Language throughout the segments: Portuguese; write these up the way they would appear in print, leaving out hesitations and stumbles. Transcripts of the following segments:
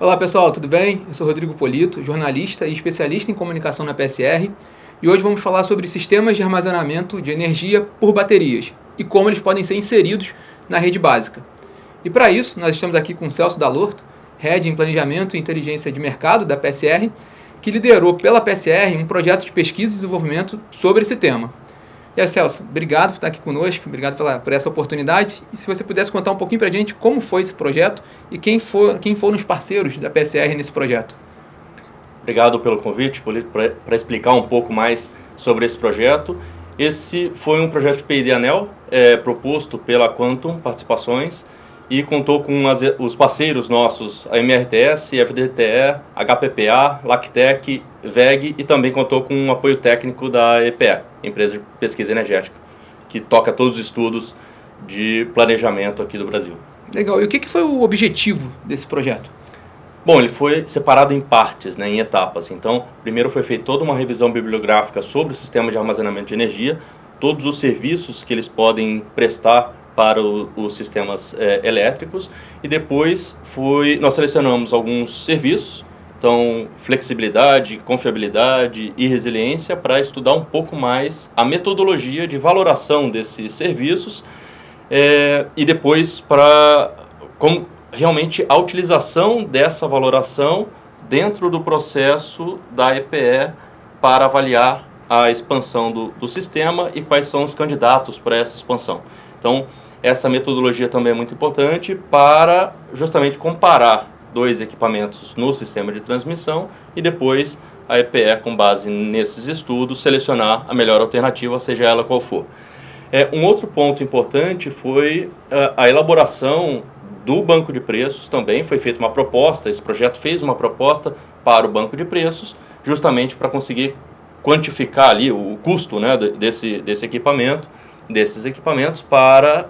Olá pessoal, tudo bem? Eu sou Rodrigo Polito, jornalista e especialista em comunicação na PSR, e hoje vamos falar sobre sistemas de armazenamento de energia por baterias e como eles podem ser inseridos na rede básica. E para isso, nós estamos aqui com o Celso Dalorto, Head em Planejamento e Inteligência de Mercado da PSR, que liderou pela PSR um projeto de pesquisa e desenvolvimento sobre esse tema. E aí, Celso, obrigado por estar aqui conosco, obrigado por essa oportunidade. E se você pudesse contar um pouquinho para a gente como foi esse projeto e quem foram os parceiros da PSR nesse projeto. Obrigado pelo convite, para explicar um pouco mais sobre esse projeto. Esse foi um projeto de P&D ANEEL, proposto pela Quantum Participações, e contou com os parceiros nossos, a MRTS, FDTE, HPPA, Lactec, VEG, e também contou com um apoio técnico da EPE, Empresa de Pesquisa Energética, que toca todos os estudos de planejamento aqui do Brasil. Legal. E o que foi o objetivo desse projeto? Bom, ele foi separado em partes, em etapas. Então, primeiro foi feita toda uma revisão bibliográfica sobre o sistema de armazenamento de energia, todos os serviços que eles podem prestar para os sistemas elétricos, e depois nós selecionamos alguns serviços, então flexibilidade, confiabilidade e resiliência, para estudar um pouco mais a metodologia de valoração desses serviços e depois como realmente a utilização dessa valoração dentro do processo da EPE para avaliar a expansão do sistema e quais são os candidatos para essa expansão. Então, essa metodologia também é muito importante para justamente comparar dois equipamentos no sistema de transmissão e depois a EPE, com base nesses estudos, selecionar a melhor alternativa, seja ela qual for. Um outro ponto importante foi a elaboração do banco de preços. Também foi feita uma proposta, esse projeto fez uma proposta para o banco de preços, justamente para conseguir quantificar ali o custo, desses equipamentos, para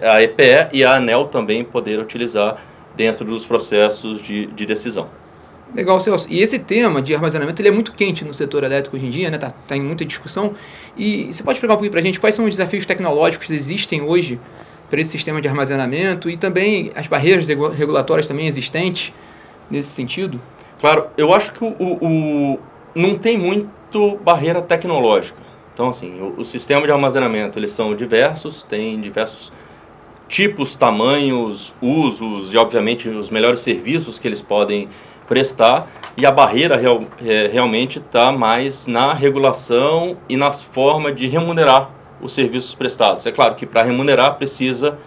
a EPE e a ANEEL também poder utilizar dentro dos processos de decisão. Legal, Celso. E esse tema de armazenamento ele é muito quente no setor elétrico hoje em dia, tá em muita discussão. E você pode explicar um pouquinho para a gente quais são os desafios tecnológicos que existem hoje para esse sistema de armazenamento e também as barreiras regulatórias também existentes nesse sentido? Claro, eu acho que não tem muito barreira tecnológica. Então, assim, o sistema de armazenamento, eles são diversos, tem diversos tipos, tamanhos, usos e, obviamente, os melhores serviços que eles podem prestar, e a barreira realmente está mais na regulação e nas formas de remunerar os serviços prestados. É claro que para remunerar precisa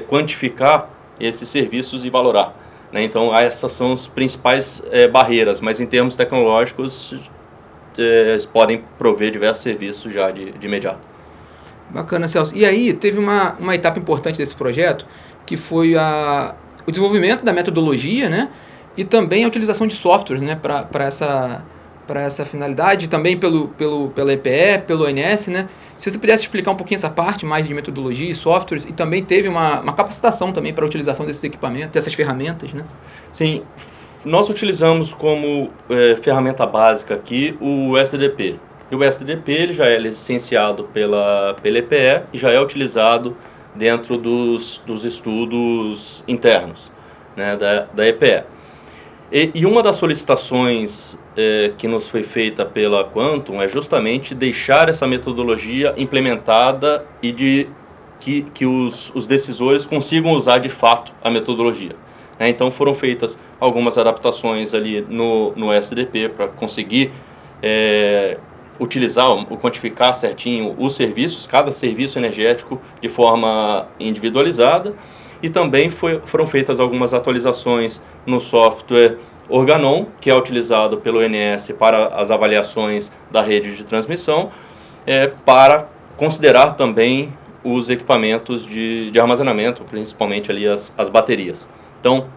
quantificar esses serviços e valorar, Então, essas são as principais barreiras, mas em termos tecnológicos, eles podem prover diversos serviços já de imediato. Bacana, Celso. E aí, teve uma etapa importante desse projeto, que foi o desenvolvimento da metodologia, e também a utilização de softwares, para essa finalidade, também pela EPE, pelo ONS, Se você pudesse explicar um pouquinho essa parte mais de metodologia e softwares, e também teve uma capacitação também para a utilização desses equipamentos, dessas ferramentas, Sim, nós utilizamos como ferramenta básica aqui o SDP. E o SDP ele já é licenciado pela EPE e já é utilizado dentro dos estudos internos, da EPE. E uma das solicitações que nos foi feita pela Quantum é justamente deixar essa metodologia implementada e que os decisores consigam usar de fato a metodologia. Então foram feitas algumas adaptações ali no SDP para conseguir utilizar, quantificar certinho os serviços, cada serviço energético de forma individualizada, e também foram feitas algumas atualizações no software Organon, que é utilizado pelo ONS para as avaliações da rede de transmissão, para considerar também os equipamentos de armazenamento, principalmente ali as baterias. Então,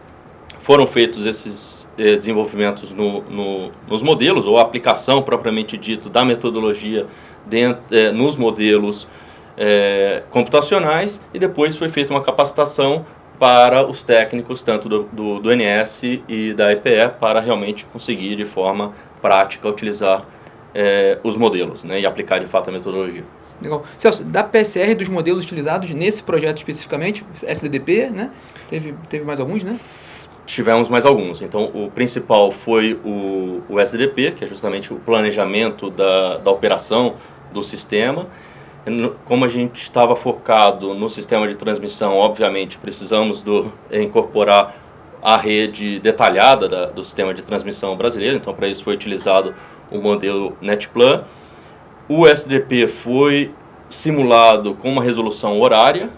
foram feitos esses desenvolvimentos nos modelos, ou a aplicação propriamente dito da metodologia nos modelos computacionais, e depois foi feita uma capacitação para os técnicos, tanto do ONS e da EPE, para realmente conseguir de forma prática utilizar os modelos, e aplicar de fato a metodologia. Legal. Celso, da PSR, dos modelos utilizados nesse projeto especificamente, SDDP, teve mais alguns, tivemos mais alguns. Então, o principal foi o SDP, que é justamente o planejamento da operação do sistema. Como a gente estava focado no sistema de transmissão, obviamente precisamos incorporar a rede detalhada do sistema de transmissão brasileiro. Então, para isso foi utilizado o modelo NetPlan. O SDP foi simulado com uma resolução horária,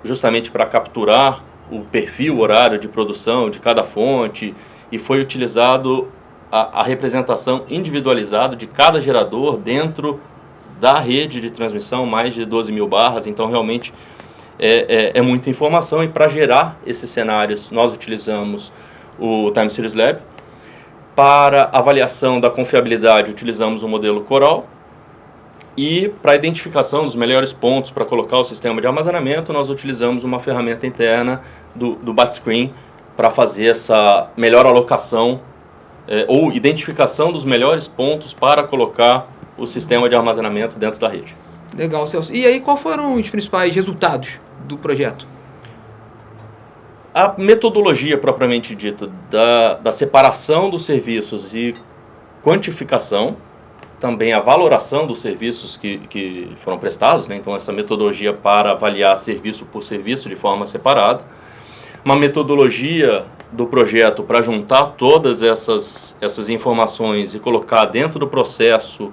justamente para capturar o perfil horário de produção de cada fonte, e foi utilizado a representação individualizada de cada gerador dentro da rede de transmissão, mais de 12 mil barras. Então realmente é muita informação, e para gerar esses cenários nós utilizamos o Time Series Lab. Para avaliação da confiabilidade utilizamos o modelo Coral, e para identificação dos melhores pontos para colocar o sistema de armazenamento nós utilizamos uma ferramenta interna do BatScreen para fazer essa melhor alocação ou identificação dos melhores pontos para colocar o sistema de armazenamento dentro da rede. Legal, Celso. E aí, quais foram os principais resultados do projeto? A metodologia propriamente dita da separação dos serviços e quantificação, também a valoração dos serviços que foram prestados, né? Então essa metodologia para avaliar serviço por serviço de forma separada, uma metodologia do projeto para juntar todas essas informações e colocar dentro do processo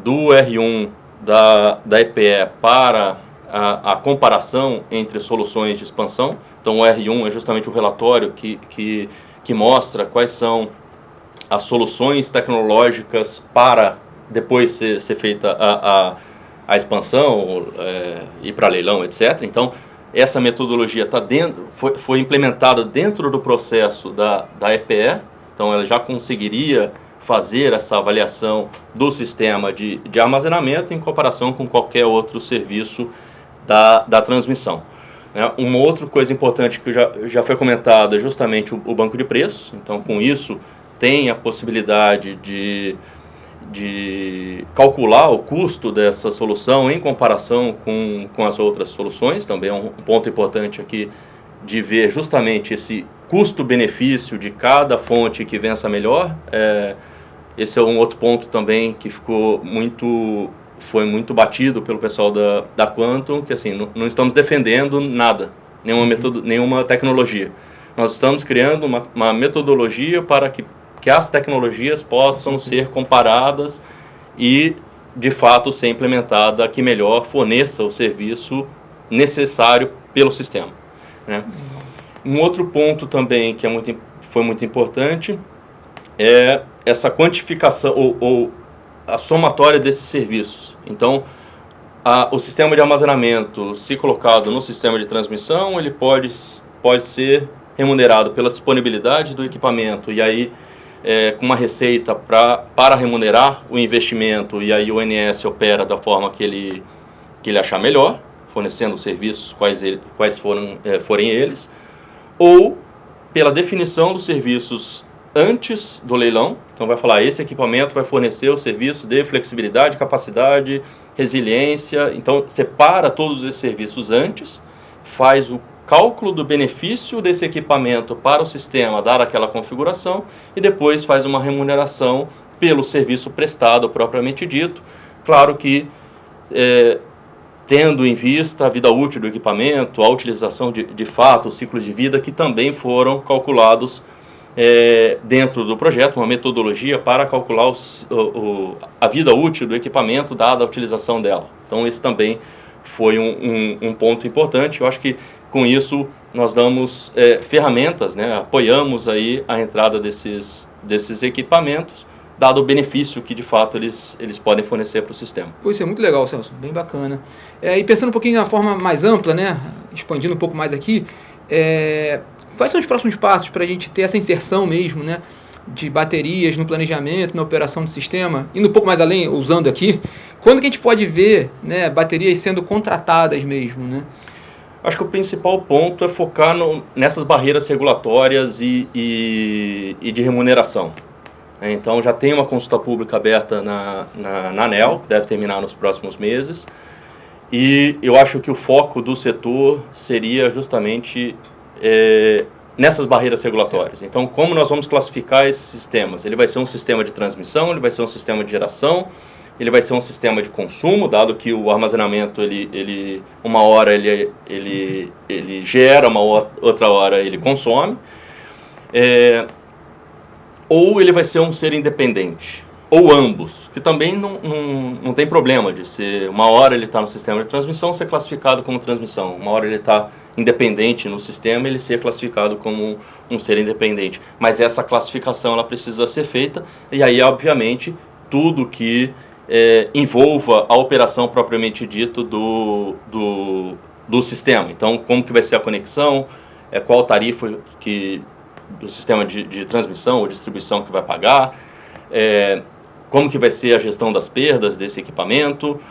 do R1 da EPE para a comparação entre soluções de expansão. Então o R1 é justamente o relatório que mostra quais são as soluções tecnológicas para depois ser feita a expansão, ir para leilão, etc. Então essa metodologia foi implementada dentro do processo da EPE, então ela já conseguiria fazer essa avaliação do sistema de armazenamento em comparação com qualquer outro serviço da transmissão. Uma outra coisa importante que já foi comentado é justamente o banco de preços. Então, com isso, tem a possibilidade de calcular o custo dessa solução em comparação com as outras soluções. Também é um ponto importante aqui de ver justamente esse custo-benefício de cada fonte que vença melhor. Esse é um outro ponto também que foi muito batido pelo pessoal da Quantum, que assim, não estamos defendendo nada, nenhuma tecnologia. Nós estamos criando uma metodologia para que as tecnologias possam ser comparadas e, de fato, ser implementada que melhor forneça o serviço necessário pelo sistema, né? Um outro ponto também que foi muito importante é essa quantificação ou a somatória desses serviços. Então, o sistema de armazenamento, se colocado no sistema de transmissão, ele pode ser remunerado pela disponibilidade do equipamento, e aí com uma receita para remunerar o investimento, e aí o ONS opera da forma que ele achar melhor, fornecendo os serviços quais forem eles, ou pela definição dos serviços antes do leilão. Então vai falar, esse equipamento vai fornecer o serviço de flexibilidade, capacidade, resiliência. Então separa todos esses serviços antes, faz o cálculo do benefício desse equipamento para o sistema dar aquela configuração, e depois faz uma remuneração pelo serviço prestado propriamente dito. Claro que tendo em vista a vida útil do equipamento, a utilização de fato, os ciclos de vida que também foram calculados dentro do projeto, uma metodologia para calcular a vida útil do equipamento dada a utilização dela. Então esse também foi um ponto importante. Eu acho que com isso nós damos ferramentas, né, apoiamos aí a entrada desses equipamentos, dado o benefício que de fato eles podem fornecer para o sistema. Isso é muito legal, Celso, bem bacana. E pensando um pouquinho na forma mais ampla, né, expandindo um pouco mais aqui, quais são os próximos passos para a gente ter essa inserção mesmo, né, de baterias no planejamento, na operação do sistema, indo um pouco mais além, usando aqui, quando que a gente pode ver, né, baterias sendo contratadas mesmo, né? Acho que o principal ponto é focar nessas barreiras regulatórias e de remuneração. Então já tem uma consulta pública aberta na ANEEL, que deve terminar nos próximos meses, e eu acho que o foco do setor seria justamente nessas barreiras regulatórias. Então, como nós vamos classificar esses sistemas? Ele vai ser um sistema de transmissão, ele vai ser um sistema de geração, ele vai ser um sistema de consumo, dado que o armazenamento, uma hora ele gera, outra hora ele consome, ou ele vai ser um ser independente, ou ambos, que também não tem problema de ser, uma hora ele está no sistema de transmissão, ser classificado como transmissão, uma hora ele está independente no sistema, ele ser classificado como um ser independente. Mas essa classificação ela precisa ser feita, e aí, obviamente, tudo que envolva a operação propriamente dito do sistema. Então, como que vai ser a conexão, qual tarifa do sistema de transmissão ou distribuição que vai pagar, como que vai ser a gestão das perdas desse equipamento,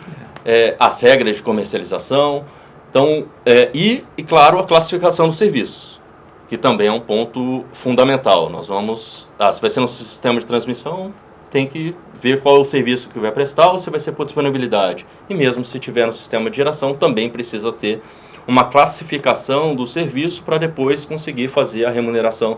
as regras de comercialização, então, e claro, a classificação dos serviços, que também é um ponto fundamental. Nós vamos, se vai ser no sistema de transmissão, tem que ver qual é o serviço que vai prestar ou se vai ser por disponibilidade. E mesmo se tiver no sistema de geração, também precisa ter uma classificação do serviço para depois conseguir fazer a remuneração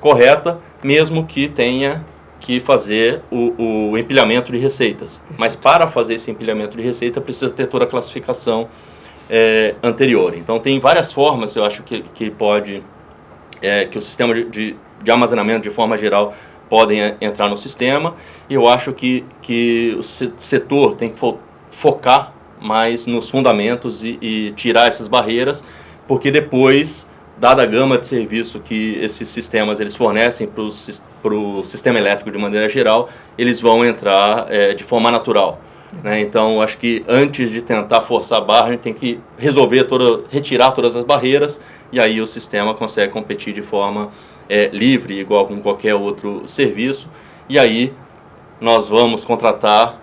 correta, mesmo que tenha que fazer o empilhamento de receitas. Mas para fazer esse empilhamento de receita, precisa ter toda a classificação anterior. Então, tem várias formas, eu acho que o sistema de armazenamento, de forma geral, podem entrar no sistema. E eu acho que o setor tem que focar mais nos fundamentos e tirar essas barreiras, porque depois, dada a gama de serviço que esses sistemas eles fornecem para o sistema elétrico de maneira geral, eles vão entrar de forma natural. Né? Então, acho que antes de tentar forçar a barra, a gente tem que retirar todas as barreiras, e aí o sistema consegue competir de forma livre, igual com qualquer outro serviço, e aí nós vamos contratar,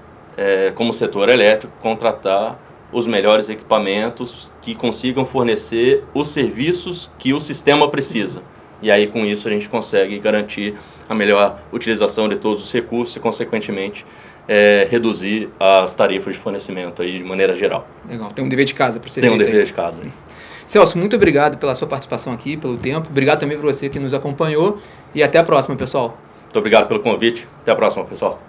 como setor elétrico, contratar os melhores equipamentos que consigam fornecer os serviços que o sistema precisa. E aí, com isso, a gente consegue garantir a melhor utilização de todos os recursos e, consequentemente, reduzir as tarifas de fornecimento aí de maneira geral. Legal, tem um dever de casa para ser feito. Tem um dever de casa. Celso, muito obrigado pela sua participação aqui, pelo tempo. Obrigado também por você que nos acompanhou. E até a próxima, pessoal. Muito obrigado pelo convite. Até a próxima, pessoal.